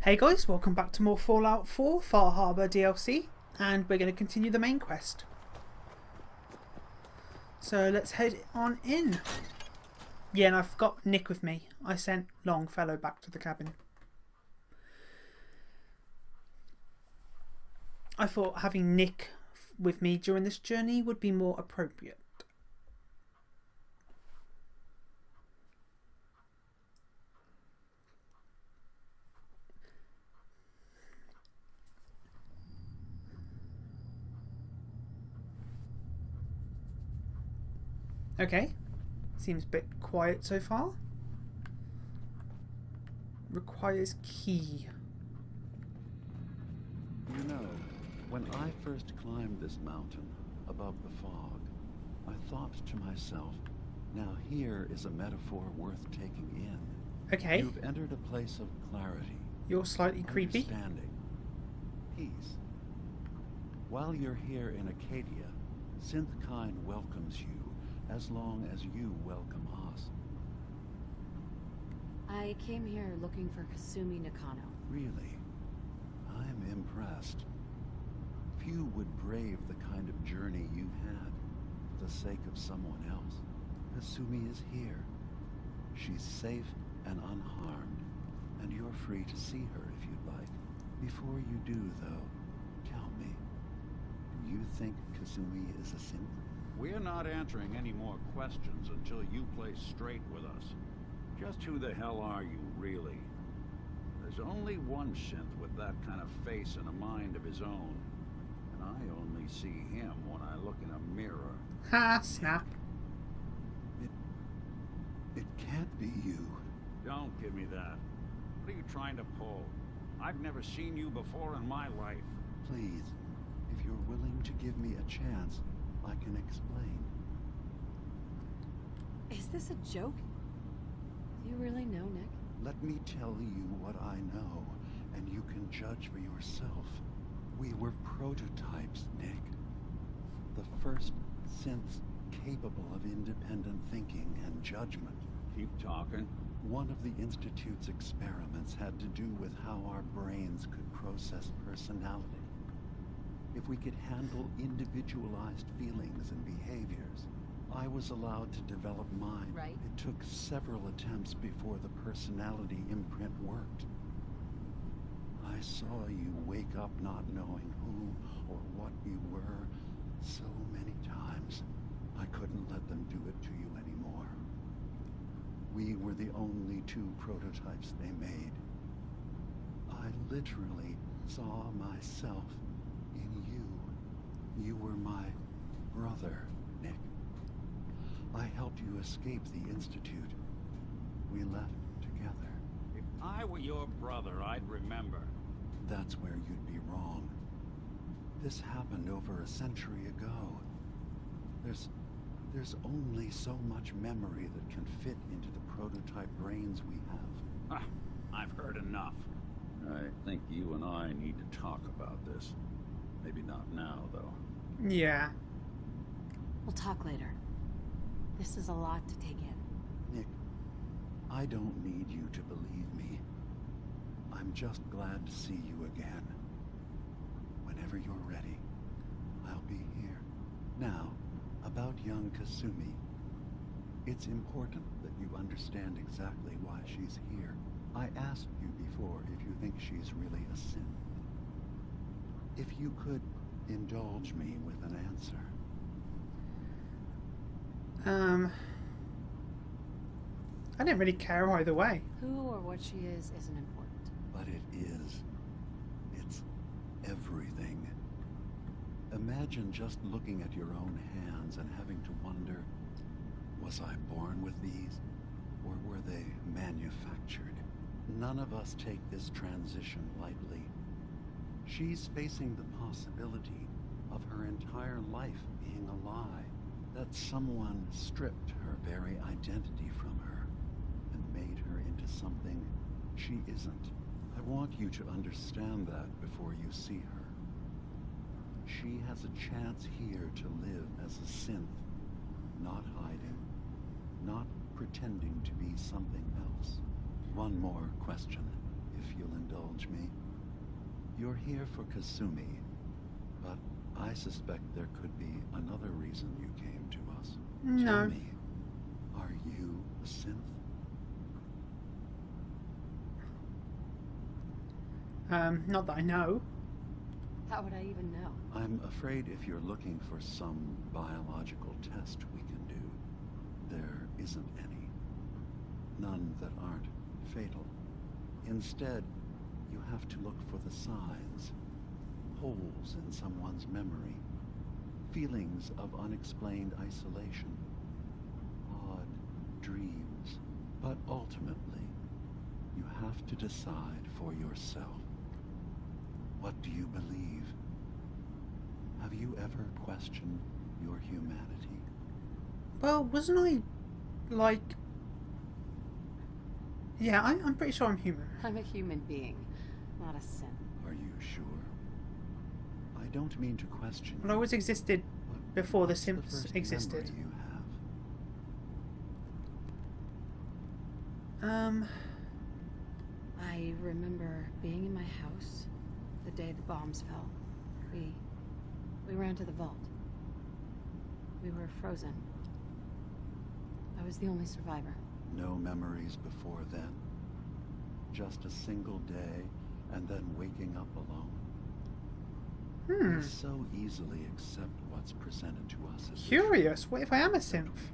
Hey guys, welcome back to more Fallout 4 Far Harbor DLC, and we're going to continue the main quest. So let's head on in. Yeah, and I've got Nick with me. I sent Longfellow back to the cabin. I thought having Nick with me during this journey would be more appropriate. Okay, seems a bit quiet so far. Requires key. You know, when I first climbed this mountain above the fog, I thought to myself, now here is a metaphor worth taking in. Okay. You've entered a place of clarity. You're slightly creepy. Understanding. Peace. While you're here in Acadia, Synthkind welcomes you as long as you welcome us. I came here looking for Kasumi Nakano. Really? I'm impressed. Few would brave the kind of journey you've had for the sake of someone else. Kasumi is here. She's safe and unharmed, and you're free to see her if you'd like. Before you do, though, tell me, do you think Kasumi is a synth? We're not answering any more questions until you play straight with us. Just who the hell are you, really? There's only one synth with that kind of face and a mind of his own. And I only see him when I look in a mirror. Ha, snap. It can't be you. Don't give me that. What are you trying to pull? I've never seen you before in my life. Please, if you're willing to give me a chance, I can explain. Is this a joke? Do you really know, Nick? Let me tell you what I know, and you can judge for yourself. We were prototypes, Nick. The first synths capable of independent thinking and judgment. Keep talking. One of the Institute's experiments had to do with how our brains could process personality. If we could handle individualized feelings and behaviors, I was allowed to develop mine. Right. It took several attempts before the personality imprint worked. I saw you wake up not knowing who or what you were so many times. I couldn't let them do it to you anymore. We were the only two prototypes they made. I literally saw myself in you. You were my brother, Nick. I helped you escape the Institute. We left together. If I were your brother, I'd remember. That's where you'd be wrong. This happened over a century ago. There's only so much memory that can fit into the prototype brains we have. I've heard enough. I think you and I need to talk about this. Maybe not now, though. Yeah. We'll talk later. This is a lot to take in. Nick, I don't need you to believe me. I'm just glad to see you again. Whenever you're ready, I'll be here. Now, about young Kasumi. It's important that you understand exactly why she's here. I asked you before if you think she's really a synth. If you could indulge me with an answer. I didn't really care either way. Who or what she is isn't important. But it is. It's everything. Imagine just looking at your own hands and having to wonder, was I born with these, or were they manufactured? None of us take this transition lightly. She's facing the possibility of her entire life being a lie, that someone stripped her very identity from her and made her into something she isn't. I want you to understand that before you see her. She has a chance here to live as a synth, not hiding, not pretending to be something else. One more question, if you'll indulge. indulge me. You're here for Kasumi, but I suspect there could be another reason you came to us. Tell No. me, are you a synth? Not that I know. How would I even know? I'm afraid if you're looking for some biological test we can do, there isn't any. None that aren't fatal. Instead, you have to look for the signs. Holes in someone's memory. Feelings of unexplained isolation. Odd dreams. But ultimately, you have to decide for yourself. What do you believe? Have you ever questioned your humanity? Well, wasn't I, like... Yeah, I'm pretty sure I'm human. I'm a human being, not a synth. Are you sure? I don't mean to question Well, I you, always existed but before the what's Simps first existed. memory you have? I remember being in my house the day the bombs fell. We ran to the vault. We were frozen. I was the only survivor. No memories before then? Just a single day, and then waking up alone? We so easily accept what's presented to us as the Curious, what if I am a synth? truth.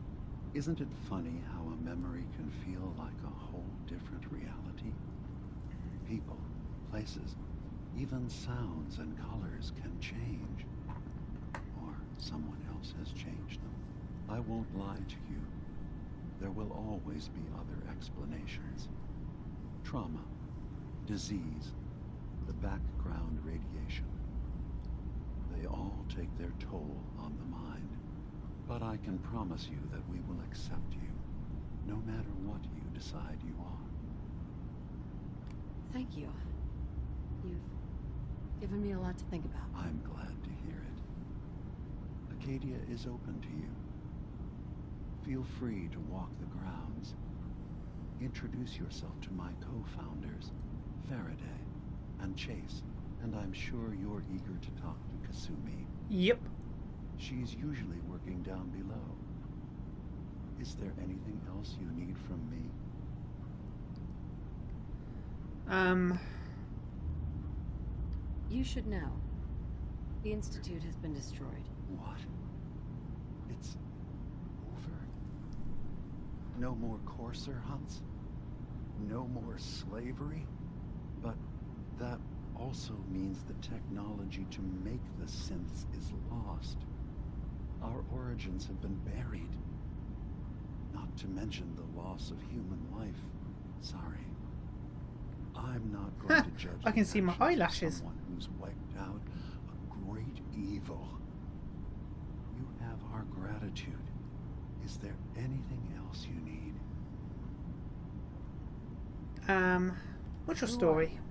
Isn't it funny how a memory can feel like a whole different reality? People, places, even sounds and colors can change. Or someone else has changed them. I won't lie to you. There will always be other explanations. Trauma, disease, the background radiation. They all take their toll on the mind. But I can promise you that we will accept you, no matter what you decide you are. Thank you. You've given me a lot to think about. I'm glad to hear it. Acadia is open to you. Feel free to walk the grounds. Introduce yourself to my co-founders, Faraday and Chase, and I'm sure you're eager to talk to Kasumi. Yep. She's usually working down below. Is there anything else you need from me? You should know. The Institute has been destroyed. What? It's over? No more courser hunts? No more slavery? But that also means the technology to make the synths is lost. Our origins have been buried. Not to mention the loss of human life. Sorry. I'm not going to judge I can the see my actions of eyelashes. someone who's wiped out a great evil. You have our gratitude. Is there anything else you need? What's your Who are story? you?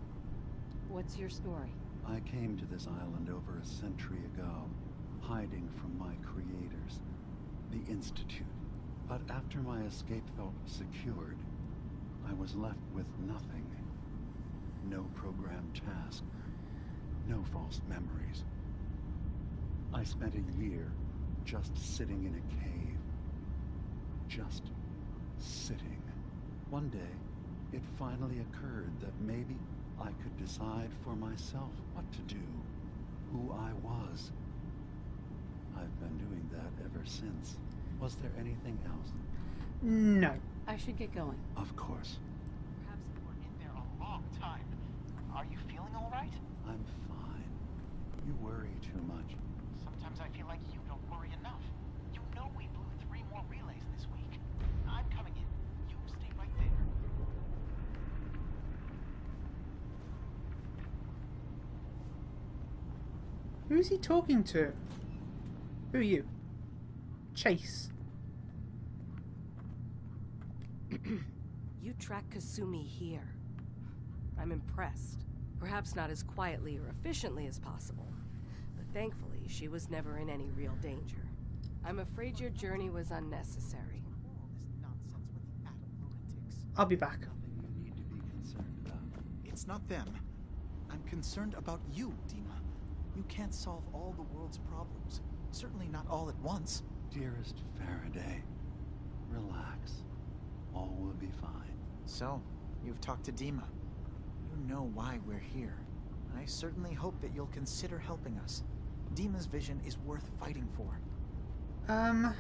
What's your story? I came to this island over a century ago, hiding from my creators, the Institute. But after my escape felt secured, I was left with nothing. No programmed task. No false memories. I spent a year just sitting in a cave. Just sitting. One day, it finally occurred that maybe I could decide for myself what to do, who I was. I've been doing that ever since. Was there anything else? No. I should get going. Of course. Perhaps you were in there a long time. Are you feeling all right? I'm fine. You worry too much. Sometimes I feel like you don't worry enough. You know we blew 3 more relays this week. I'm coming in. You stay right there. Who's he talking to? Who are you? Chase. You track Kasumi here. I'm impressed. Perhaps not as quietly or efficiently as possible, but thankfully she was never in any real danger. I'm afraid your journey was unnecessary. All this nonsense with the atom lunatics. I'll be back. Nothing you need to be concerned about. If It's not them. I'm concerned about you, Dima. You can't solve all the world's problems. Certainly not all at once. Dearest Faraday, relax. All will be fine. So, you've talked to Dima. You know why we're here. I certainly hope that you'll consider helping us. Dima's vision is worth fighting for. I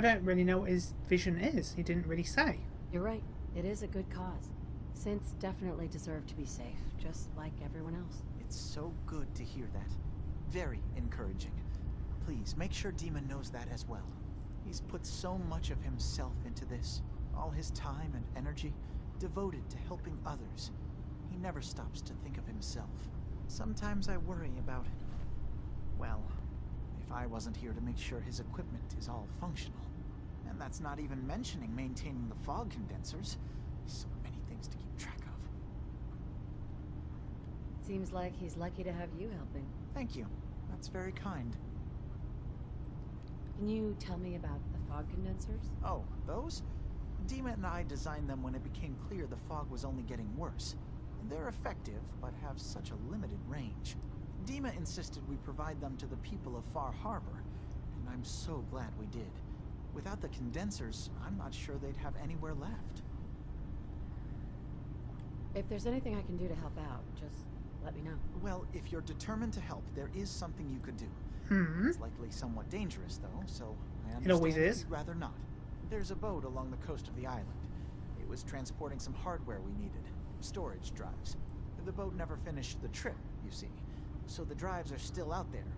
don't really know what his vision is. He didn't really say. You're right. It is a good cause. Synths definitely deserve to be safe, just like everyone else. It's so good to hear that. Very encouraging. Please, make sure Dima knows that as well. He's put so much of himself into this. All his time and energy devoted to helping others. He never stops to think of himself. Sometimes I worry about, well, if I wasn't here to make sure his equipment is all functional. And that's not even mentioning maintaining the fog condensers. So many things to keep track of. Seems like he's lucky to have you helping. Thank you. That's very kind. Can you tell me about the fog condensers? Oh, those? Dima and I designed them when it became clear the fog was only getting worse. They're effective, but have such a limited range. Dima insisted we provide them to the people of Far Harbor, and I'm so glad we did. Without the condensers, I'm not sure they'd have anywhere left. If there's anything I can do to help out, just let me know. Well, if you're determined to help, there is something you could do. It's likely somewhat dangerous, though, so I understand always if is. you'd rather not. There's a boat along the coast of the island. It was transporting some hardware we needed. Storage drives. The boat never finished the trip, you see. So the drives are still out there.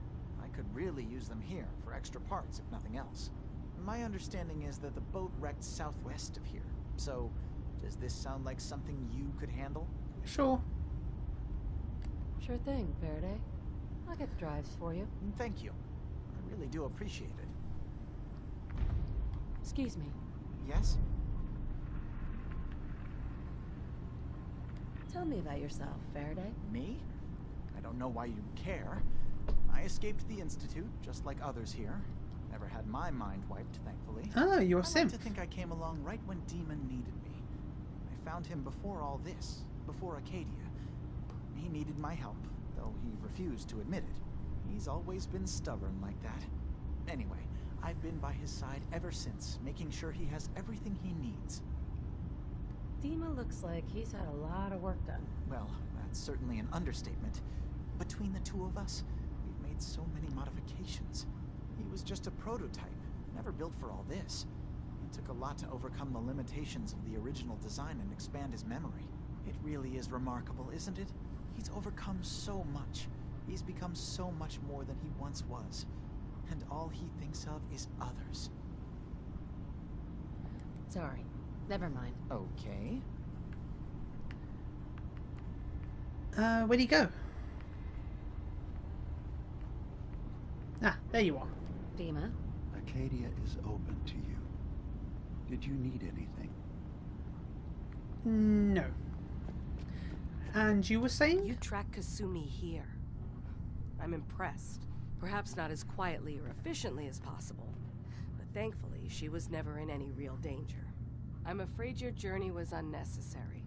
I could really use them here for extra parts, if nothing else. My understanding is that the boat wrecked southwest of here. So, does this sound like something you could handle? Sure. Sure thing, Faraday. I'll get the drives for you. Thank you. I really do appreciate it. Excuse me. Yes? Tell me about yourself, Faraday. Me? I don't know why you care. I escaped the Institute, just like others here. Never had my mind wiped, thankfully. Oh, you're a I like simp. to think I came along right when Demon needed me. I found him before all this, before Acadia. He needed my help, though he refused to admit it. He's always been stubborn like that. Anyway, I've been by his side ever since, making sure he has everything he needs. Dima looks like he's had a lot of work done. Well, that's certainly an understatement. Between the two of us, we've made so many modifications. He was just a prototype, never built for all this. It took a lot to overcome the limitations of the original design and expand his memory. It really is remarkable, isn't it? He's overcome so much. He's become so much more than he once was. And all he thinks of is others. Sorry. Never mind. Okay. Where'd he go? Ah, there you are. Dima? Acadia is open to you. Did you need anything? No. And you were saying? You track Kasumi here. I'm impressed. Perhaps not as quietly or efficiently as possible, but thankfully she was never in any real danger. I'm afraid your journey was unnecessary.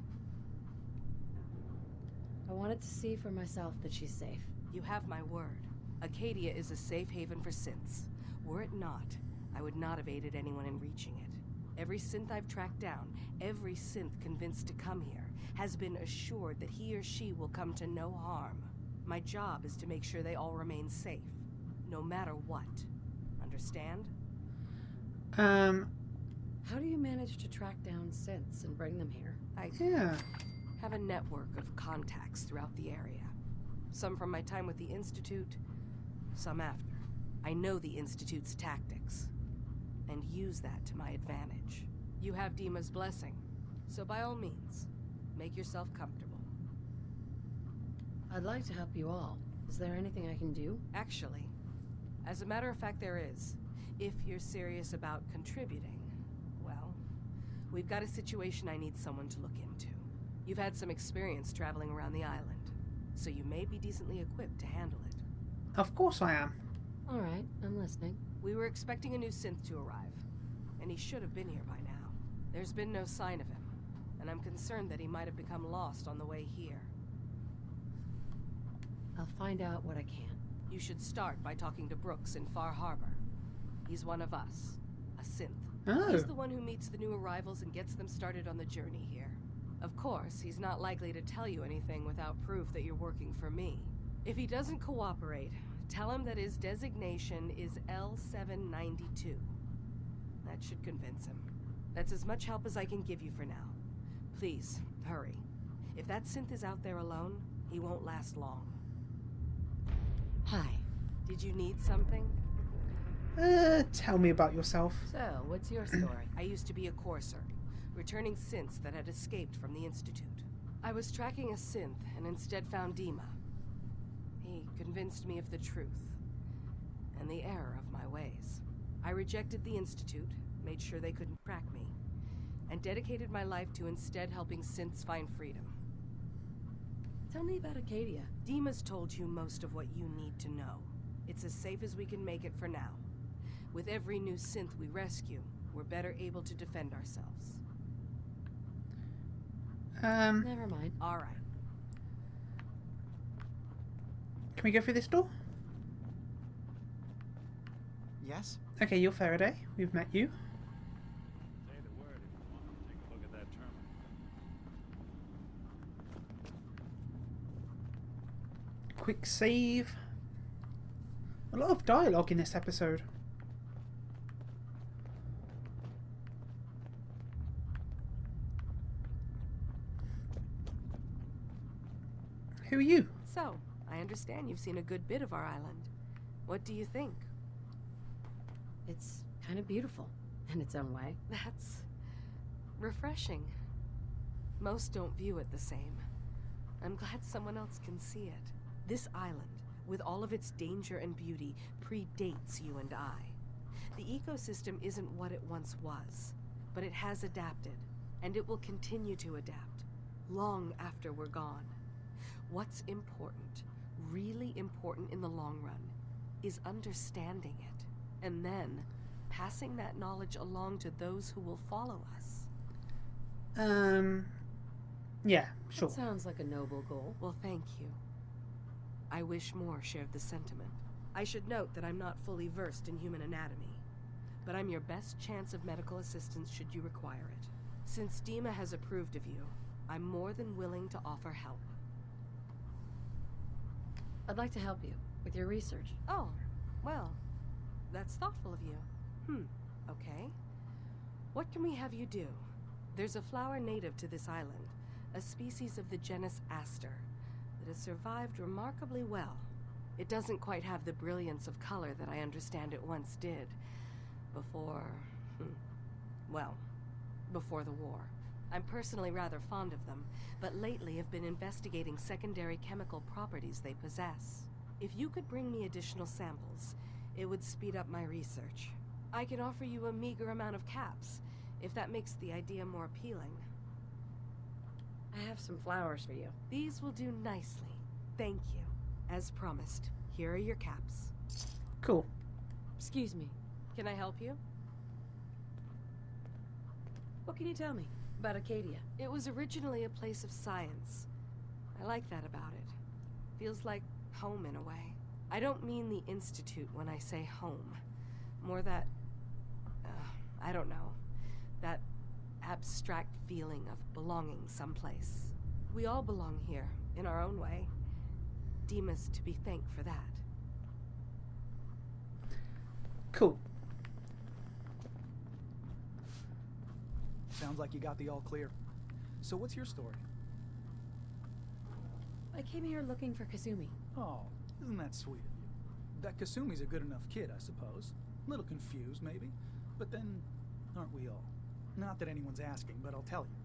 I wanted to see for myself that she's safe. You have my word. Acadia is a safe haven for synths. Were it not, I would not have aided anyone in reaching it. Every synth I've tracked down, every synth convinced to come here, has been assured that he or she will come to no harm. My job is to make sure they all remain safe, no matter what. Understand? How do you manage to track down synths and bring them here? I Yeah. have a network of contacts throughout the area. Some from my time with the Institute, some after. I know the Institute's tactics, and use that to my advantage. You have Dima's blessing, so by all means, make yourself comfortable. I'd like to help you all. Is there anything I can do? Actually, as a matter of fact, there is. If you're serious about contributing, well, we've got a situation I need someone to look into. You've had some experience traveling around the island, so you may be decently equipped to handle it. Of course I am. All right, I'm listening. We were expecting a new synth to arrive, and he should have been here by now. There's been no sign of him. and I'm concerned that he might have become lost on the way here. I'll find out what I can. You should start by talking to Brooks in Far Harbor. He's one of us, a synth. Oh. He's the one who meets the new arrivals and gets them started on the journey here. Of course, he's not likely to tell you anything without proof that you're working for me. If he doesn't cooperate, tell him that his designation is L792. That should convince him. That's as much help as I can give you for now. Please, hurry. If that synth is out there alone, he won't last long. Hi. Did you need something? Tell me about yourself. So, what's your story? I used to be a courser, returning synths that had escaped from the Institute. I was tracking a synth and instead found Dima. He convinced me of the truth and the error of my ways. I rejected the Institute, made sure they couldn't track me, and dedicated my life to instead helping synths find freedom. Tell me about Acadia. Dima's told you most of what you need to know. It's as safe as we can make it for now. With every new synth we rescue, we're better able to defend ourselves. Never mind. All right. Can we go through this door? Yes? Okay, you're Faraday. We've met you. Say the word if you want to take a look at that terminal. Quick save. A lot of dialogue in this episode. Who are you? So, I understand you've seen a good bit of our island. What do you think? It's kind of beautiful in its own way. That's refreshing. Most don't view it the same. I'm glad someone else can see it. This island, with all of its danger and beauty, predates you and I. The ecosystem isn't what it once was, but it has adapted, and it will continue to adapt, long after we're gone. What's important, really important in the long run, is understanding it, and then passing that knowledge along to those who will follow us. Yeah, sure. That sounds like a noble goal. Well, thank you. I wish more shared the sentiment. I should note that I'm not fully versed in human anatomy, but I'm your best chance of medical assistance should you require it. Since Dima has approved of you, I'm more than willing to offer help. I'd like to help you with your research. Oh, well, that's thoughtful of you. Okay. What can we have you do? There's a flower native to this island, a species of the genus Aster, that has survived remarkably well. It doesn't quite have the brilliance of color that I understand it once did. Before the war. I'm personally rather fond of them, but lately have been investigating secondary chemical properties they possess. If you could bring me additional samples, it would speed up my research. I can offer you a meager amount of caps, if that makes the idea more appealing. I have some flowers for you. These will do nicely. Thank you. As promised, here are your caps. Cool. Excuse me. Can I help you? What can you tell me about Acadia? It was originally a place of science. I like that about it. Feels like home in a way. I don't mean the Institute when I say home. More that, I don't know, that abstract feeling of belonging someplace. We all belong here, in our own way. Dima's to be thanked for that. Cool. Sounds like you got the all clear. So what's your story? I came here looking for Kasumi. Oh, isn't that sweet of you? That Kasumi's a good enough kid, I suppose. Little confused, maybe. But then, aren't we all? Not that anyone's asking, but I'll tell you.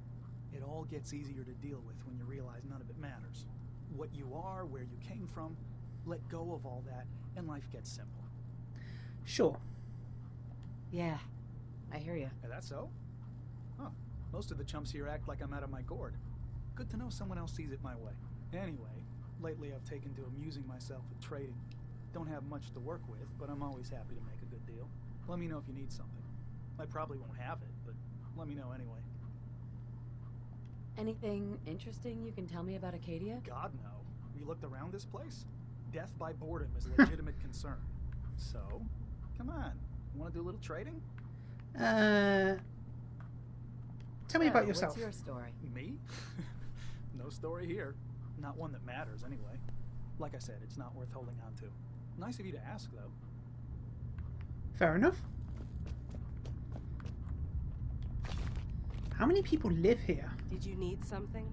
It all gets easier to deal with when you realize none of it matters. What you are, where you came from, let go of all that, and life gets simple. Sure. Yeah, I hear you. Is that so? Huh. Most of the chumps here act like I'm out of my gourd. Good to know someone else sees it my way. Anyway, lately I've taken to amusing myself with trading. Don't have much to work with, but I'm always happy to make a good deal. Let me know if you need something. I probably won't have it, but let me know anyway. Anything interesting you can tell me about Acadia? God, no. We looked around this place. Death by boredom is a legitimate concern. So, come on. Want to do a little trading? Tell me about yourself. What's your story? Me? No story here. Not one that matters, anyway. Like I said, it's not worth holding on to. Nice of you to ask, though. Fair enough. How many people live here? Did you need something?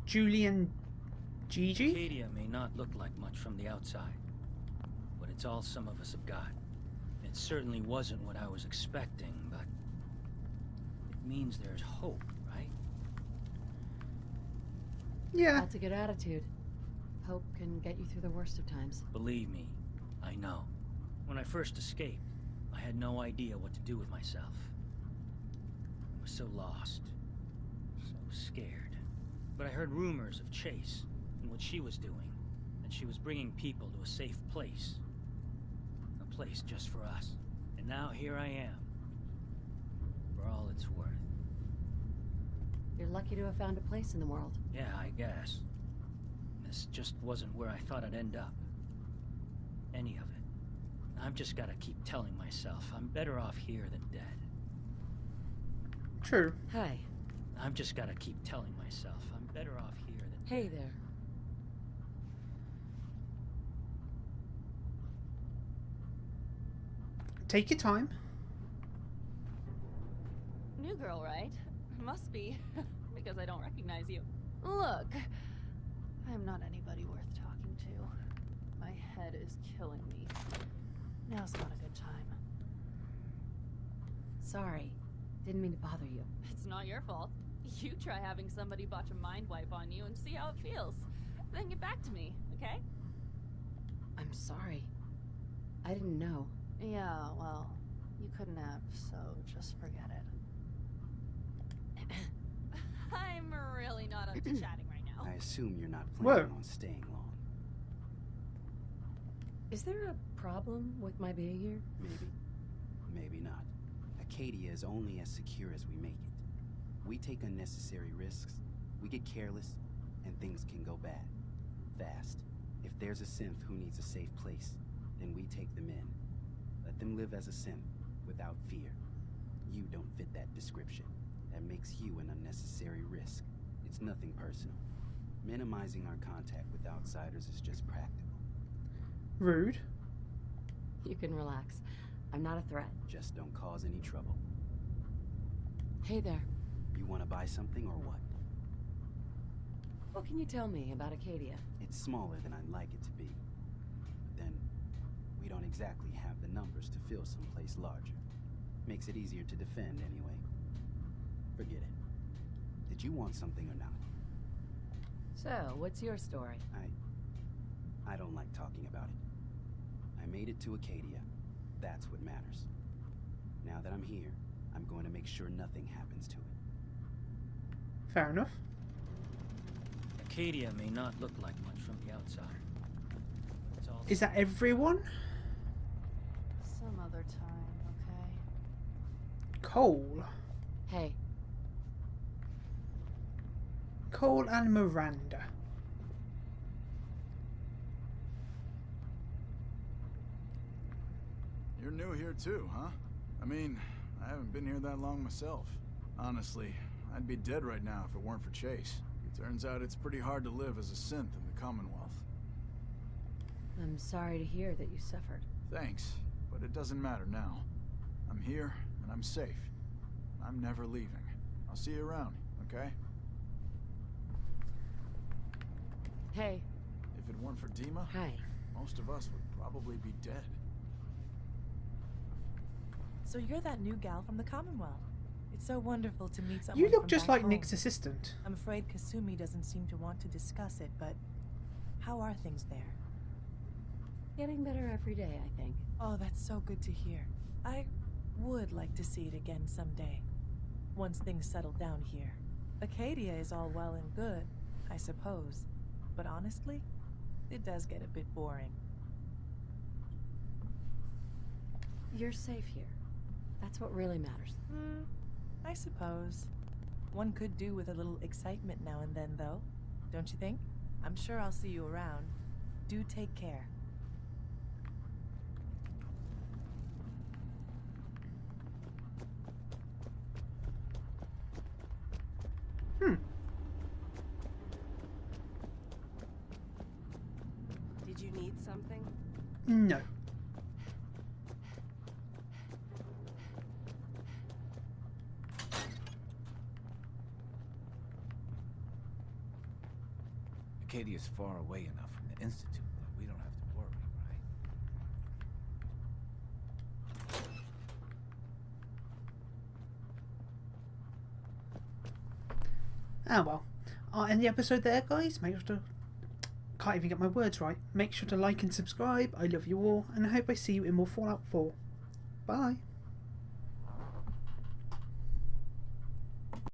Julian Gigi? Acadia may not look like much from the outside, but it's all some of us have got. It certainly wasn't what I was expecting, but it means there's hope, right? Yeah. That's a good attitude. Hope can get you through the worst of times. Believe me, I know. When I first escaped, I had no idea what to do with myself. I was so lost, so scared. But I heard rumors of Chase and what she was doing, and she was bringing people to a safe place. A place just for us. And now here I am, for all it's worth. You're lucky to have found a place in the world. Yeah, I guess. This just wasn't where I thought I'd end up. Any of it. I've just gotta keep telling myself I'm better off here than dead. True. Hi. I've just gotta keep telling myself I'm better off here than... Hey there. Take your time. New girl, right? Must be, because I don't recognize you. Look, I'm not anybody worth talking to. My head is killing me. Now's not a good time. Sorry. Didn't mean to bother you. It's not your fault. You try having somebody botch a mind wipe on you and see how it feels. Then get back to me, okay? I'm sorry. I didn't know. Yeah, well, you couldn't have, so just forget it. I'm really not up to chatting right now. I assume you're not planning Whoa. on staying long. Is there a problem with my being here? Maybe. Maybe not. Acadia is only as secure as we make it. We take unnecessary risks, we get careless, and things can go bad. Fast. If there's a synth who needs a safe place, then we take them in. Let them live as a synth, without fear. You don't fit that description. That makes you an unnecessary risk. It's nothing personal. Minimizing our contact with outsiders is just practical. Rude. You can relax. I'm not a threat. Just don't cause any trouble. Hey there. You want to buy something or what? What can you tell me about Acadia? It's smaller than I'd like it to be. But then, we don't exactly have the numbers to fill someplace larger. Makes it easier to defend anyway. Forget it. Did you want something or not? So, what's your story? I don't like talking about it. I made it to Acadia. That's what matters. Now that I'm here, I'm going to make sure nothing happens to it. Fair enough. Acadia may not look like much from the outside. It's all Is that everyone? Some other time, okay? Cole. Hey. Cole and Miranda. You're new here too, huh? I mean, I haven't been here that long myself. Honestly, I'd be dead right now if it weren't for Chase. Turns out it's pretty hard to live as a synth in the Commonwealth. I'm sorry to hear that you suffered. Thanks, but it doesn't matter now. I'm here, and I'm safe. I'm never leaving. I'll see you around, okay? Hey. If it weren't for Dima, Hi. most of us would probably be dead. So you're that new gal from the Commonwealth. It's so wonderful to meet someone You look from just back like home. Nick's assistant. I'm afraid Kasumi doesn't seem to want to discuss it, but how are things there? Getting better every day, I think. Oh, that's so good to hear. I would like to see it again someday, once things settle down here. Acadia is all well and good, I suppose, but honestly, it does get a bit boring. You're safe here. That's what really matters. I suppose. One could do with a little excitement now and then, though. Don't you think? I'm sure I'll see you around. Do take care. Did you need something? No. Acadia's far away enough from the Institute that we don't have to worry, right? Ah well. I'll end the episode there, guys. Make sure to... Can't even get my words right. Make sure to like and subscribe. I love you all, and I hope I see you in more Fallout 4. Bye.